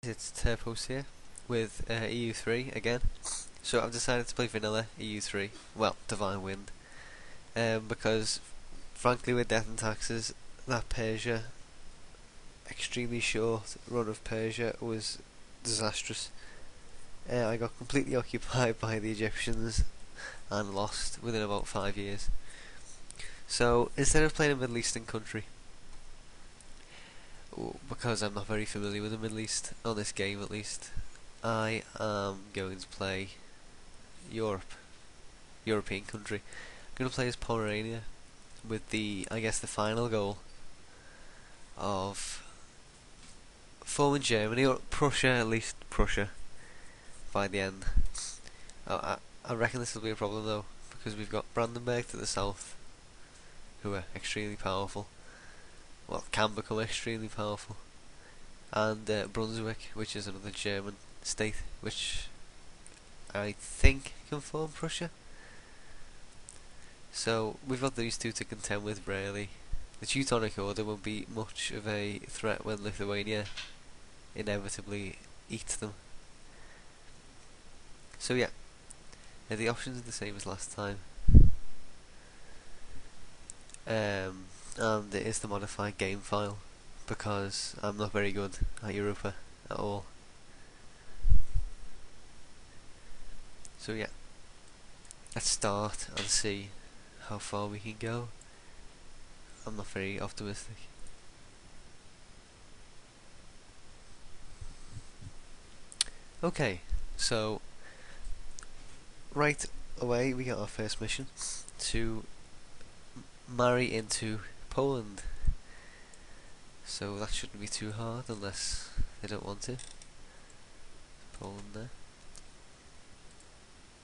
It's Turpos here with EU3 again. So I've decided to play vanilla EU3, well, Divine Wind, because frankly with Death and Taxes, that Persia, extremely short run of Persia was disastrous. I got completely occupied by the Egyptians and lost within about 5 years. So instead of playing a Middle Eastern country, because I'm not very familiar with the Middle East, on this game at least, I am going to play Europe, European country. I'm going to play as Pommerania with I guess the final goal of forming Germany, or Prussia, at least Prussia, by the end. I reckon this will be a problem though, because we've got Brandenburg to the south, who are extremely powerful, well, can become extremely powerful, and Brunswick, which is another German state, which I think can form Prussia. So we've got these two to contend with really. The Teutonic Order won't be much of a threat when Lithuania inevitably eats them. So yeah, the options are the same as last time. And it is the modified game file, because I'm not very good at Europa at all. So yeah, let's start and see how far we can go. I'm not very optimistic. Okay, so right away we got our first mission to marry into Poland. So that shouldn't be too hard unless they don't want to. Poland there.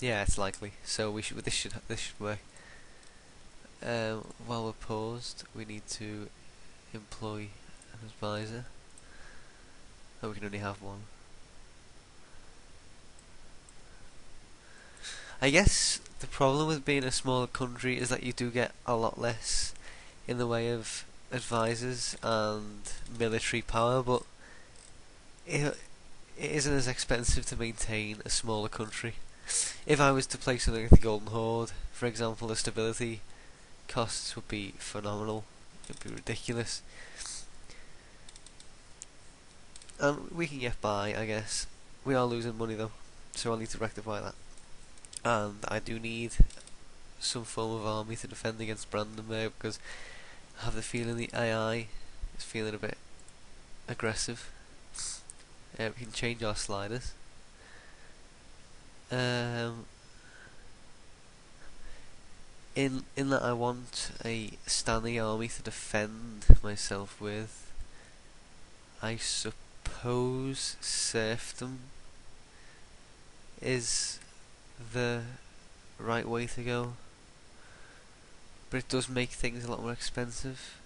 Yeah, it's likely. So this should work. While we're paused, we need to employ an advisor. Oh, we can only have one. I guess the problem with being a smaller country is that you do get a lot less in the way of advisors and military power, but it isn't as expensive to maintain a smaller country. If I was to play something like the Golden Horde, for example, the stability costs would be phenomenal. It would be ridiculous. And we can get by, I guess. We are losing money though, so I'll need to rectify that. And I do need some form of army to defend against Brandenburg, because I have the feeling the AI is feeling a bit aggressive. We can change our sliders. In that I want a standing army to defend myself with. I suppose serfdom is the right way to go, but it does make things a lot more expensive.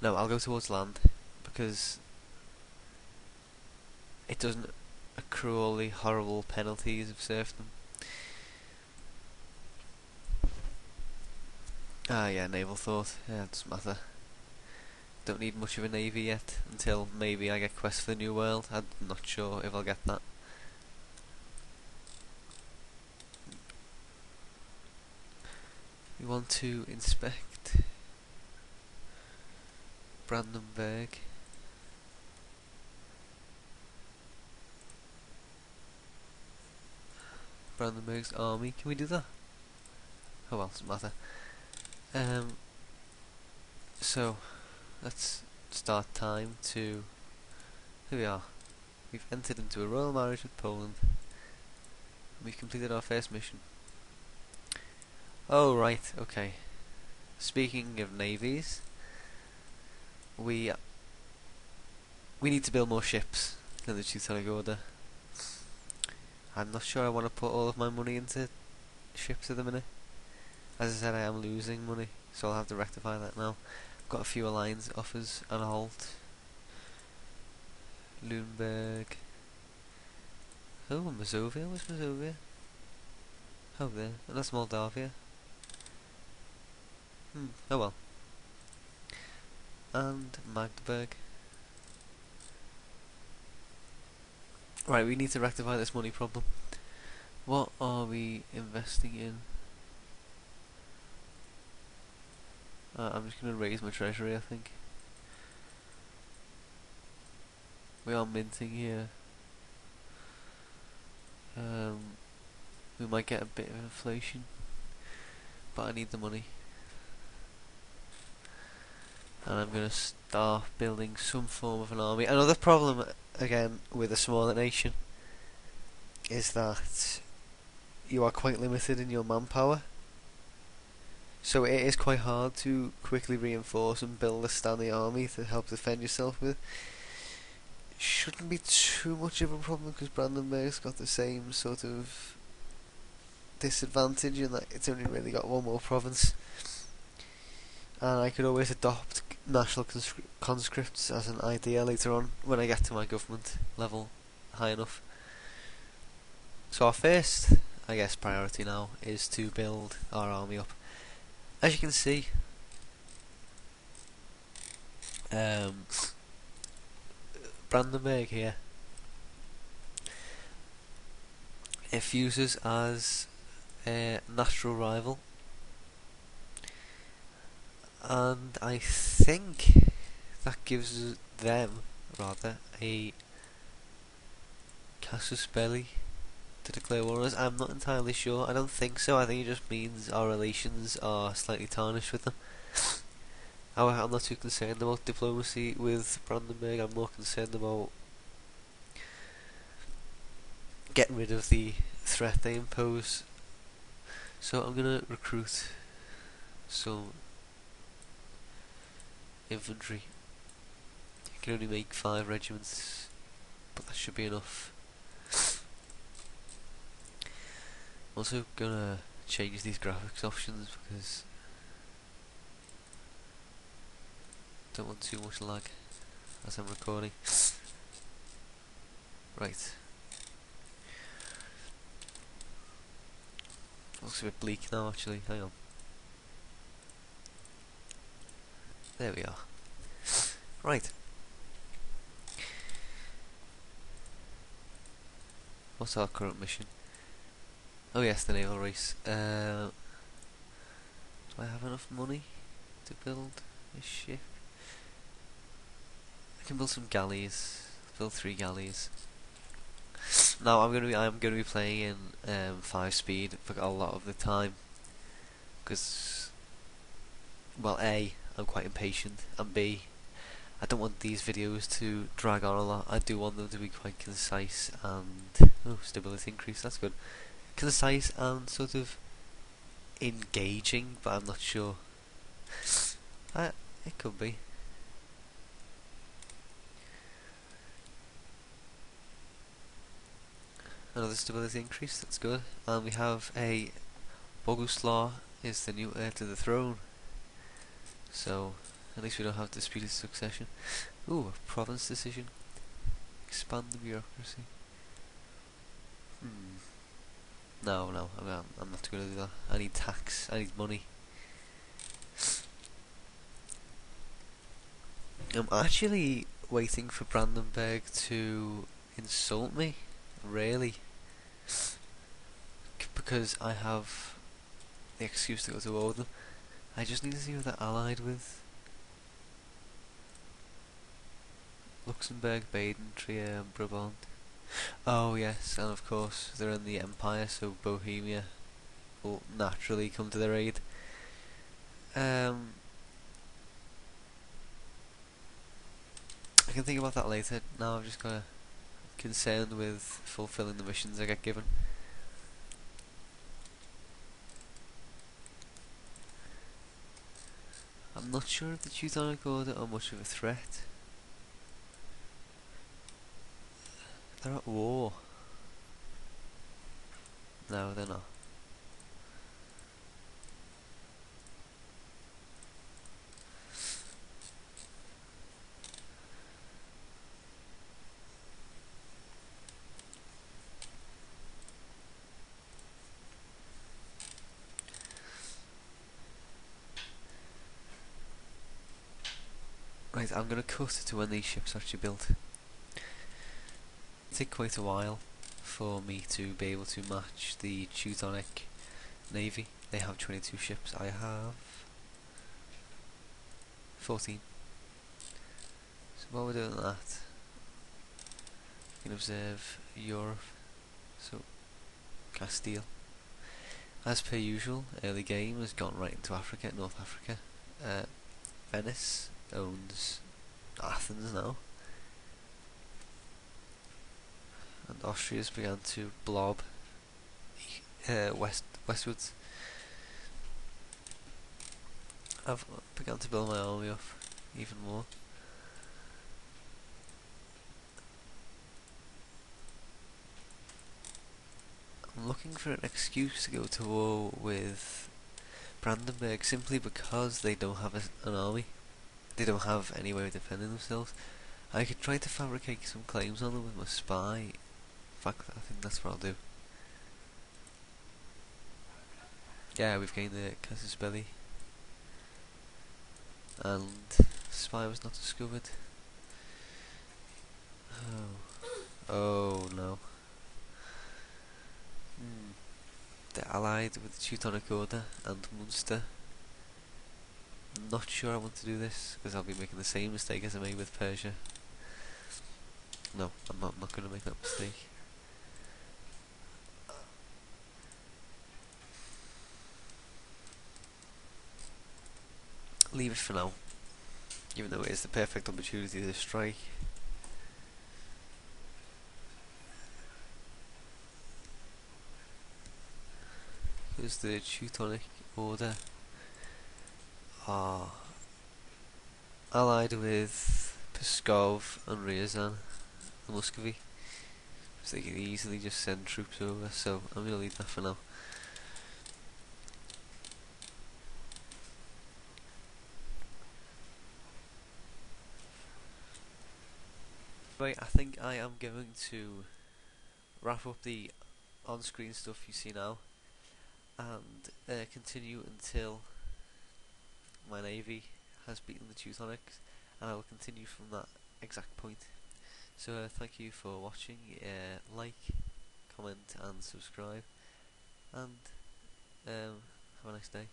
No, I'll go towards land, because it doesn't accrue all the horrible penalties of serfdom. Ah yeah, naval thought. Yeah, it doesn't matter. Don't need much of a navy yet, until maybe I get Quest for the New World. I'm not sure if I'll get that. We want to inspect Brandenburg. Brandenburg's army. Can we do that? Oh well, doesn't matter. So let's start time to. Here we are. We've entered into a royal marriage with Poland. We've completed our first mission. Oh right, okay. Speaking of navies, we need to build more ships than the Teutonic Order. I'm not sure I want to put all of my money into ships at the minute. As I said, I am losing money, so I'll have to rectify that now. I've got a few alliance offers and a halt. Lüneburg. Oh, Mazovia? Where's Mazovia? Oh, there. And that's Moldavia. Oh well. And Magdeburg. Right, we need to rectify this money problem. What are we investing in? I'm just going to raise my treasury, I think. We are minting here. We might get a bit of inflation, but I need the money. And I'm going to start building some form of an army. Another problem, again, with a smaller nation is that you are quite limited in your manpower. So it is quite hard to quickly reinforce and build a standing army to help defend yourself with. Shouldn't be too much of a problem because Brandenburg's got the same sort of disadvantage in that it's only really got one more province. And I could always adopt national conscripts as an idea later on when I get to my government level high enough. So our first, I guess, priority now is to build our army up. As you can see, Brandenburg here, it fuses as a natural rival, and I think that gives them rather a casus belli to declare war on us. I'm not entirely sure. I don't think so. I think it just means our relations are slightly tarnished with them. I'm not too concerned about diplomacy with Brandenburg. I'm more concerned about getting rid of the threat they impose. So I'm gonna recruit some infantry. You can only make 5 regiments, but that should be enough. I'm also gonna change these graphics options because I don't want too much lag as I'm recording. Right. Looks a bit bleak now actually, hang on. There we are. Right. What's our current mission? Oh yes, the naval race. Do I have enough money to build a ship? I can build some galleys. Build 3 galleys. Now I'm gonna be playing in 5 speed for a lot of the time because, well, A, I'm quite impatient, and B, I don't want these videos to drag on a lot. I do want them to be quite concise and stability increase. That's good. Concise and sort of engaging, but I'm not sure. It could be. Another stability increase, that's good. And we have a Boguslaw is the new heir to the throne. So, at least we don't have disputed succession. Ooh, a province decision. Expand the bureaucracy. No, I'm not going to do that. I need tax, I need money. I'm actually waiting for Brandenburg to insult me, really. Because I have the excuse to go to war with them. I just need to see who they're allied with. Luxembourg, Baden, Trier and Brabant. Oh yes, and of course they're in the Empire, so Bohemia will naturally come to their aid. I can think about that later. Now I've just got concerned with fulfilling the missions I get given. I'm not sure if the Teutonic Order are much of a threat. They're at war. No, they're not. Right, I'm gonna cut to when these ships are actually built. take quite a while for me to be able to match the Teutonic Navy. They have 22 ships, I have 14. So while we're doing that, you can observe Europe, so Castile. As per usual, early game has gone right into Africa, North Africa. Venice owns Athens now, and Austria's began to blob westwards. I've begun to build my army up even more. I'm looking for an excuse to go to war with Brandenburg simply because they don't have an army. They don't have any way of defending themselves. I could try to fabricate some claims on them with my spy. In fact, I think that's what I'll do. Yeah, we've gained the casus belli. And spy was not discovered. Oh no. They're allied with the Teutonic Order and Munster. I'm not sure I want to do this because I'll be making the same mistake as I made with Persia. No, I'm not going to make that mistake. Leave it for now, even though it is the perfect opportunity to strike. Because the Teutonic Order are allied with Pskov and Ryazan, the Muscovy, so they can easily just send troops over, so I'm going to leave that for now. Right, I think I am going to wrap up the on-screen stuff you see now and continue until my navy has beaten the Teutonics, and I will continue from that exact point. So thank you for watching. Like, comment and subscribe, and have a nice day.